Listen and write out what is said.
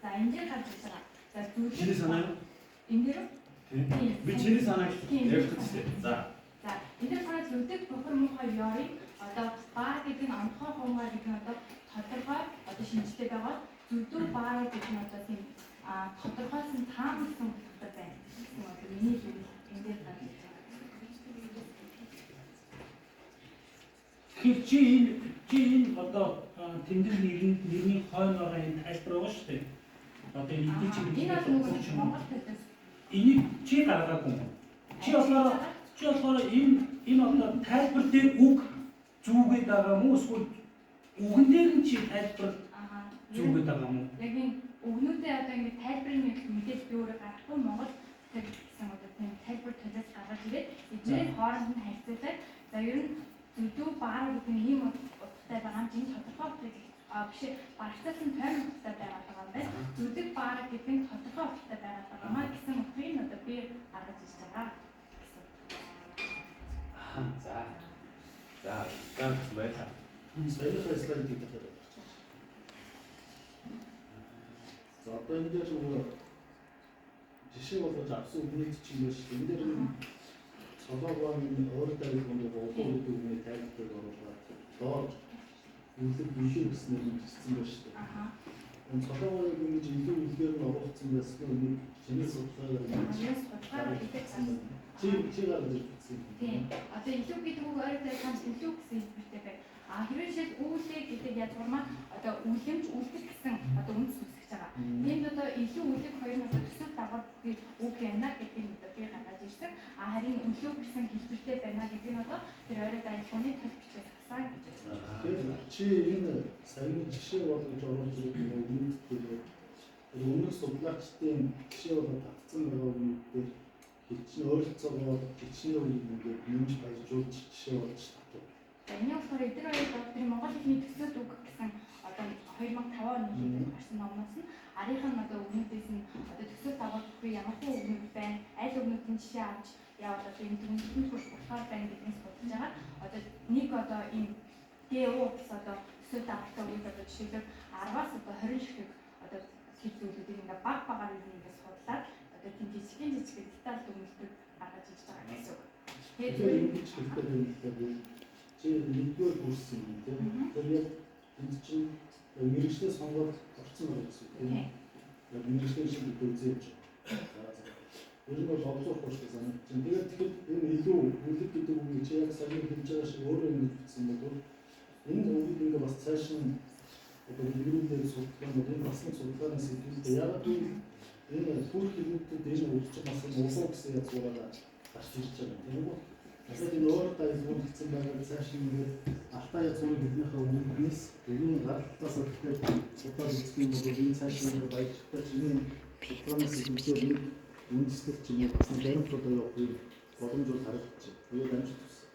За энэ дээр гарч ирж байгаа. За зүйлээ Чиний санаа юу? энэ дээр Би чиний санааг ярьж үзье. За. За энэ дээр хараад үлдэх бохор муухай ёрыг одоо баа гэдэг нь онцгой хонгаа гэдэг нь одоо тодорхой одоо шинжтэй байгаа. Зүдүү баа гэдэг нь одоо тийм тодорхойсон таамагласан утгатай байна. гэсэн одоо миний хэлбэл энэ дээр гарч ирж байгаа. Тэгэхээр чи энэ одоо тэмдэг нэрний хойно байгаа энэ тайлбар байгаа шүү дээ. Одоо энэ идэж энэ бол нөгөө Монгол хэлээс энийг чи гаргаагүй юм. Чи болохоор энэ одоо тайлбар дээр үг зүгээд байгаа мó эсвэл үгэн дээр нь чи тайлбар зүгээд байгаа мó? яг энэ өгнүүдээ одоо ингэ тайлбарын мэдээлэл би өөрөө гаргахгүй Монгол гэсэн одоо тийм тайлбар төлөөс гаргаж ирээд эдгээр хооронд нь харьцуулаад за ер нь зүдүү баар гэдэг нь ийм утгатай байгаа юм чинь тодорхой утгатай биш барагцаасан тойрон утгатай байгаа юм байна. Зүдэг баар гэдэг нь тодорхой утгатай байгаа маа гэсэн утгыг одоо би гаргаж ирж байгаа. За ганц байлаа. Саяхан слайд гэдэг байна. За одоо энэ дээр нөгөө жишээ болгож авсан үгнийд чинь биш. Энэ дээр цолоогоо өөр тарих нөгөө уудаг үгний тайлбарыг оруулаад доор үлэг бишээ гэснээр мэдсэн байна шүү дээ. Энэ цолоогоо ингэж илүү үлгээр нь оруулсан байсан нь чиний судалгаагаар чи гаргаж ирсэн. Тийм. Одоо илүү гэдэг үг ойртой хамт илүү гэсэн хэлбэртэй байна. Хэрвээ жишээд үүлээ гэдэг язгуурмаа одоо үлэмж үлдэх гэсэн одоо үндэс үсгэж байгаа. Тиймд одоо илүү үлэг хоёр нь одоо төсөв дагавар бүхий үг байна гэдэг нь одоо би гаргаж ирсэн. Харин илүү гэсэн хэлбэртэй байна гэдэг нь одоо тэр ойртой айлгууны төл бичээс хасаа гэж байна. Тэгэхээр чи энэ саяны жишээ болгож оруулж байгаа үндэс өмнөх судлаачдын жишээ болгож татсан байгаа үндэс хичнээн ойролцоогоор хичнээн үеийнгээр нэмж баяжуулж жишээ болж татав. Энэ болохоор эдгээр хоёр докторийн Монгол хэлний төсөөлт үг гэсэн одоо 2005 оны гарсан номноос нь арийнхын одоо өгнүүдээс нь одоо төсөөлт авах бүхий ямар ч өгнүүд байна, аль өгнүүдийн жишээ авч яваад одоо энэ дүнгийн хүрх болохоор байна гэдгээс бодож байгаа. Одоо нэг одоо энэ ДО гэсэн одоо төсөөлт авахтай үг одоо жишээлбэл 10-аас одоо 20 ширхэг одоо хэлбэрүүдийг ингээ баг ингээ судлаад одоо тийм жижиг деталь дүгнэлтүүд гаргаж ирж байгаа гэсэн үг. Тэгэхээр энэ ч хэлбэрээр чи нэгдүгээр курс юм тийм. Тэгэхээр яг энд чинь мэргэжлээ сонгоод орсон байгаа гэсэн үг тийм. Яг мэргэжлээ шиг үзээж. Ер нь бол олзох курс гэсэн. Тэгээд энэ илүү үлэг гэдэг үг чи яг сайн хэлж байгаа шиг өөрөө ингэ бичсэн бол энэ үгийг ингээ бас цааш нь одоо биелүүлээд судалгаа нь энэ бас судалгааны сэдвүүдээ яг энэ бүх хэлнүүдэд энэ үлдчих бас улуу гэсэн язгуураар гарч ирж байгаа тийм үү? Тэгэхээр энэ өөртөө илүүрсэн байгаа цааш ингээд алтаа язгуурын хэлнийхээ үнээс энэ гартаас өгөхөд судалгаа үзэх юм бол энэ цааш ингээд баяжтай чиний судалгааны сэдвүүдээр үндэслэх чинь бас нэмэлт одоо явах боломжууд харагдаж байна. Буюу дамжуулах